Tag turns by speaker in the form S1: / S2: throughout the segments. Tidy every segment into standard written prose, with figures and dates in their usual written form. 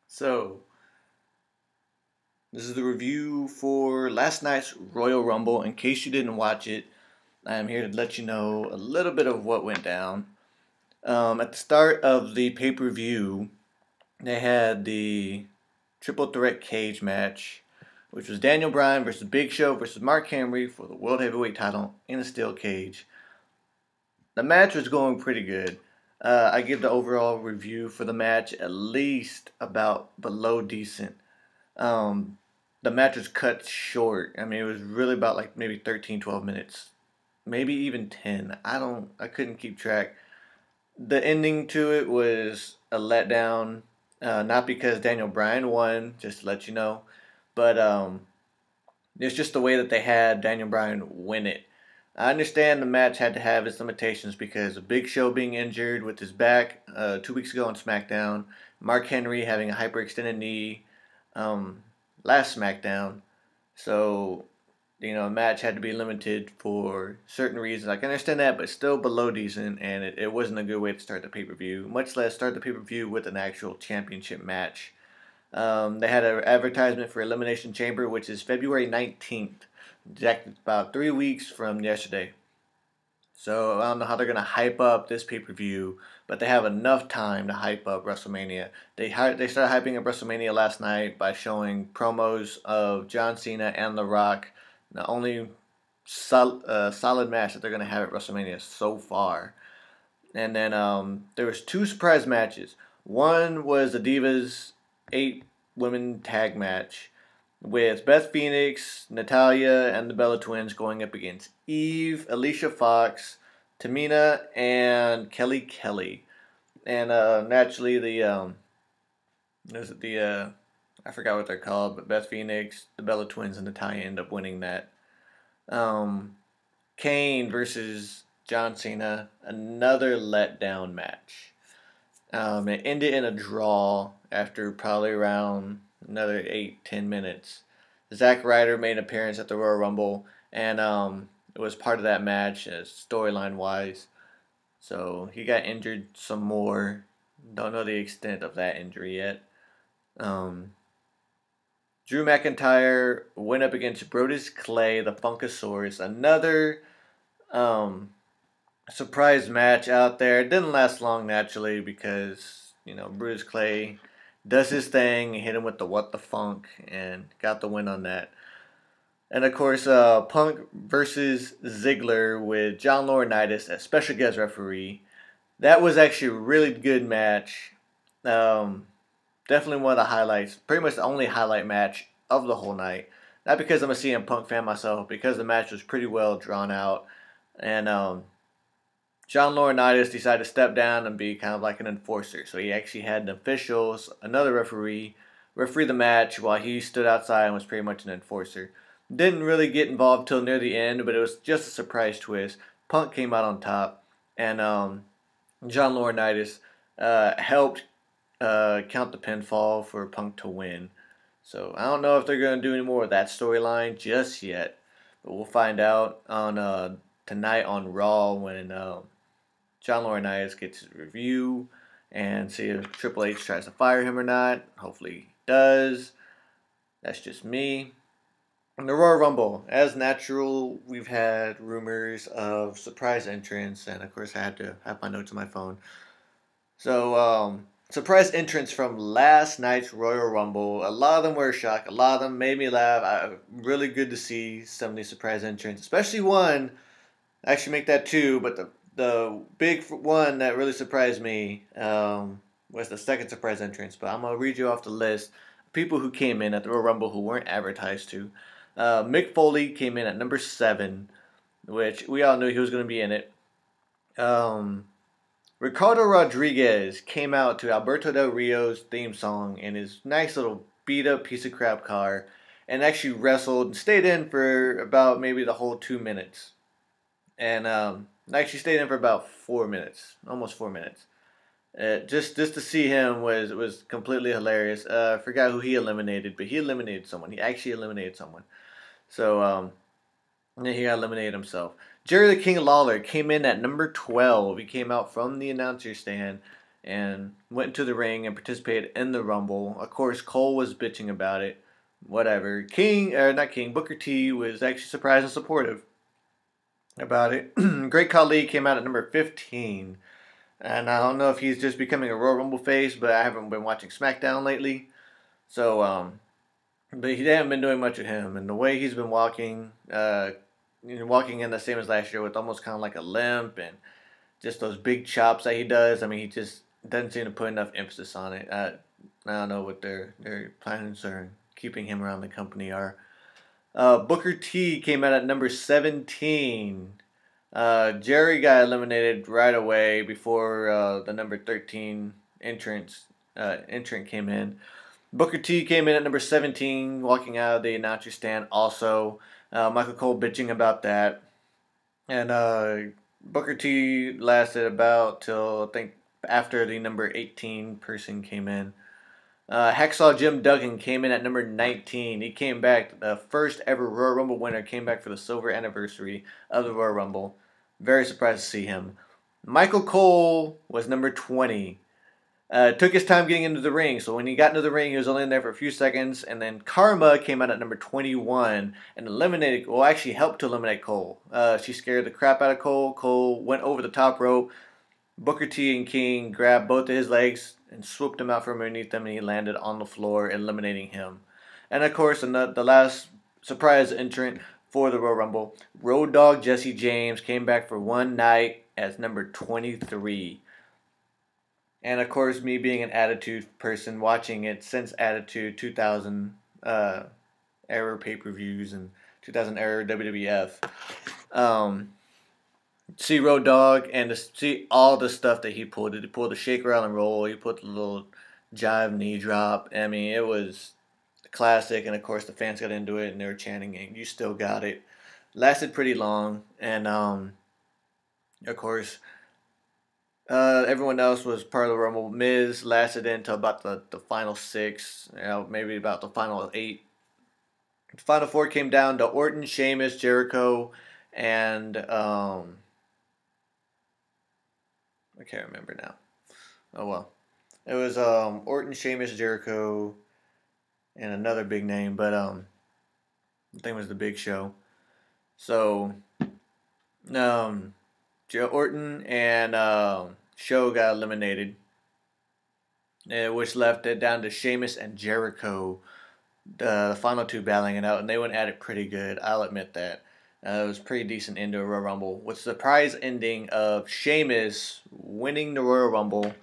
S1: So, this is the review for last night's Royal Rumble. In case you didn't watch it, I'm here to let you know a little bit of what went down. At the start of the pay per view, they had the triple threat cage match, which was Daniel Bryan versus Big Show versus Mark Henry for the World Heavyweight title in a steel cage. The match was going pretty good. I give the overall review for the match at least about below decent. Um, the match was cut short. I mean, it was really about like maybe 13, 12 minutes, maybe even 10. I couldn't keep track. The ending to it was a letdown, not because Daniel Bryan won, just to let you know, but it's just the way that they had Daniel Bryan win it. I understand the match had to have its limitations because of Big Show being injured with his back 2 weeks ago on SmackDown, Mark Henry having a hyperextended knee um, last SmackDown. So, a match had to be limited for certain reasons. I can understand that, but still below decent, and it wasn't a good way to start the pay per view, much less start the pay per view with an actual championship match. They had an advertisement for Elimination Chamber, which is February 19th, exactly about 3 weeks from yesterday. So I don't know how they're going to hype up this pay per view, but they have enough time to hype up WrestleMania. They started hyping up WrestleMania last night by showing promos of John Cena and The Rock. The only solid match that they're going to have at WrestleMania so far. And then there was two surprise matches. One was the Divas 8 women tag match with Beth Phoenix, Natalia, and the Bella Twins going up against Eve, Alicia Fox, Tamina, and Kelly Kelly. And naturally, I forgot what they're called, but Beth Phoenix, the Bella Twins, and Natalia end up winning that. Um, Kane versus John Cena, another letdown match. It ended in a draw after probably around another 8-10 minutes. Zack Ryder made an appearance at the Royal Rumble, and it was part of that match storyline wise. So he got injured some more. Don't know the extent of that injury yet. Um, Drew McIntyre went up against Brodus Clay, the Funkasaurus. Another um, surprise match out there. It didn't last long naturally because Brodus Clay does his thing, hit him with the what the funk, and got the win on that. And of course, Punk versus Ziggler with John Laurinaitis as special guest referee. That was actually a really good match. Um, Definitely one of the highlights, pretty much the only highlight match of the whole night. Not because I'm a CM Punk fan myself, because the match was pretty well drawn out. And John Laurinaitis decided to step down and be kind of like an enforcer. So he actually had an official, another referee the match while he stood outside and was pretty much an enforcer. Didn't really get involved till near the end, but it was just a surprise twist. Punk came out on top, and John Laurinaitis helped count the pinfall for Punk to win. So I don't know if they're going to do any more of that storyline just yet, but we'll find out on tonight on Raw when John Laurinaitis gets his review and see if Triple H tries to fire him or not. Hopefully he does. That's just me. In the Royal Rumble, as natural, we've had rumors of surprise entrance, and of course I had to have my notes on my phone. So, surprise entrance from last night's Royal Rumble. A lot of them were a shock. A lot of them made me laugh. Really good to see some of these surprise entrants, especially one. I actually make that two, but the big one that really surprised me was the second surprise entrance. But I'm gonna read you off the list of people who came in at the Royal Rumble who weren't advertised to. Mick Foley came in at number 7, which we all knew he was going to be in it. Ricardo Rodriguez came out to Alberto Del Rio's theme song in his nice little beat up piece of crap car and actually wrestled and stayed in for about maybe the whole 2 minutes. And actually stayed in for about 4 minutes, almost 4 minutes. Just to see him was completely hilarious. I forgot who he eliminated, but he eliminated someone. He actually eliminated someone. So and then he got eliminated himself. Jerry the King Lawler came in at number 12. He came out from the announcer stand and went into the ring and participated in the Rumble. Of course, Cole was bitching about it. Whatever. Booker T was actually surprised and supportive about it. Great Khali came out at number 15. And I don't know if he's just becoming a Royal Rumble face, but I haven't been watching SmackDown lately. So, but he haven't been doing much with him. And the way he's been walking, walking in the same as last year with almost kind of like a limp and just those big chops that he does. I mean, he just doesn't seem to put enough emphasis on it. I don't know what their plans are keeping him around the company are. Booker T came out at number 17. Jerry got eliminated right away before the number 13 entrant came in. Booker T came in at number 17, walking out of the announcer stand also. Michael Cole bitching about that. And Booker T lasted about till, I think, after the number 18 person came in. Hacksaw Jim Duggan came in at number 19. He came back, the first ever Royal Rumble winner, came back for the silver anniversary of the Royal Rumble. Very surprised to see him. Michael Cole was number 20. Took his time getting into the ring, so when he got into the ring, he was only in there for a few seconds, and then Karma came out at number 21 and actually helped to eliminate Cole. She scared the crap out of Cole. Cole went over the top rope. Booker T and King grabbed both of his legs and swooped him out from underneath them, and he landed on the floor, eliminating him. And of course, the last surprise entrant for the Royal Rumble, Road Dogg Jesse James came back for one night as number 23. And of course, me being an Attitude person, watching it since Attitude 2000 era pay-per-views and 2000 era WWF. See Road Dogg and to see all the stuff that he pulled. He pulled the shaker out and roll. He put the little jive knee drop. I mean, it was a classic. And of course, the fans got into it and they were chanting, "You still got it." Lasted pretty long. And of course, everyone else was part of the Rumble. Miz lasted until about the final 6, maybe about the final 8. The final 4 came down to Orton, Sheamus, Jericho, and I can't remember now. Oh well, it was Orton, Sheamus, Jericho, and another big name, but I think it was the Big Show. So, Orton and Show got eliminated, which left it down to Sheamus and Jericho, the final 2 battling it out, and they went at it pretty good. I'll admit that. It was a pretty decent end to a Royal Rumble, with the surprise ending of Sheamus winning the Royal Rumble,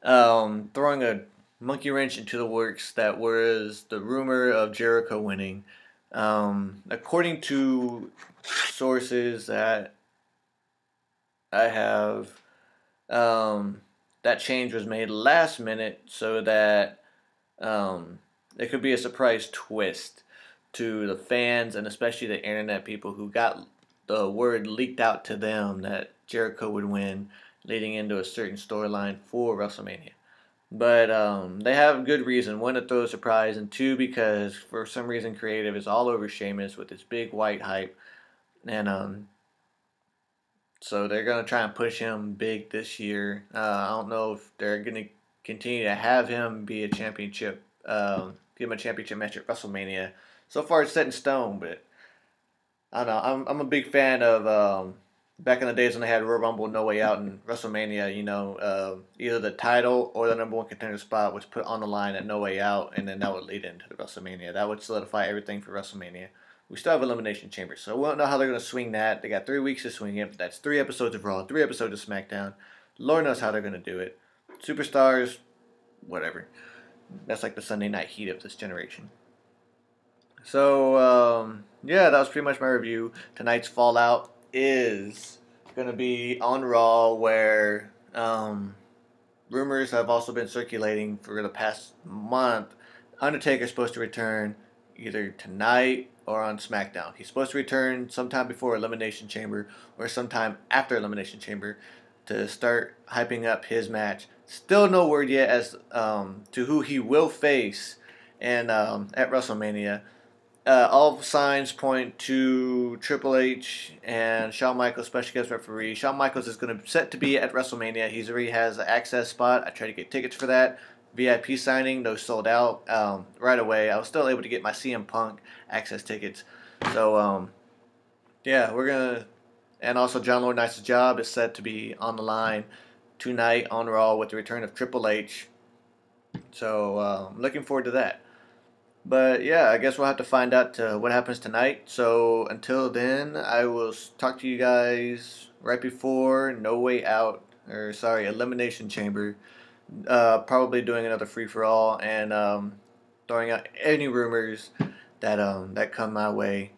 S1: throwing a monkey wrench into the works that was the rumor of Jericho winning. According to sources that I have, that change was made last minute so that it could be a surprise twist to the fans and especially the internet people who got the word leaked out to them that Jericho would win, leading into a certain storyline for WrestleMania. But they have good reason. 1, to throw a surprise, and 2, because for some reason creative is all over Sheamus with his big white hype. And so they're going to try and push him big this year. I don't know if they're going to continue to have him be a championship, give him a championship match at WrestleMania. So far, it's set in stone, but I don't know. I'm a big fan of back in the days when they had Royal Rumble, No Way Out, and WrestleMania. Either the title or the number 1 contender spot was put on the line at No Way Out, and then that would lead into the WrestleMania. That would solidify everything for WrestleMania. We still have Elimination Chamber, so we don't know how they're going to swing that. They got 3 weeks to swing it. That's 3 episodes of Raw, 3 episodes of SmackDown. Lord knows how they're going to do it. Superstars, whatever. That's like the Sunday Night Heat of this generation. So, yeah, that was pretty much my review. Tonight's Fallout is going to be on Raw, where rumors have also been circulating for the past month. Undertaker's supposed to return either tonight or on SmackDown. He's supposed to return sometime before Elimination Chamber or sometime after Elimination Chamber to start hyping up his match. Still no word yet as to who he will face and at WrestleMania. all signs point to Triple H and Shawn Michaels, special guest referee. Shawn Michaels is going to set to be at WrestleMania. He's already has an access spot. I tried to get tickets for that. VIP signing, those sold out right away. I was still able to get my CM Punk access tickets. So yeah, we're gonna. And also, John Laurinaitis' job is set to be on the line tonight on Raw with the return of Triple H. So looking forward to that. But yeah, I guess we'll have to find out what happens tonight. So until then, I will talk to you guys right before No Way Out, or sorry, Elimination Chamber. Probably doing another free for all and throwing out any rumors that come my way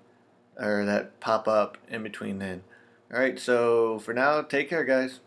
S1: or that pop up in between then. All right, so for now, take care, guys.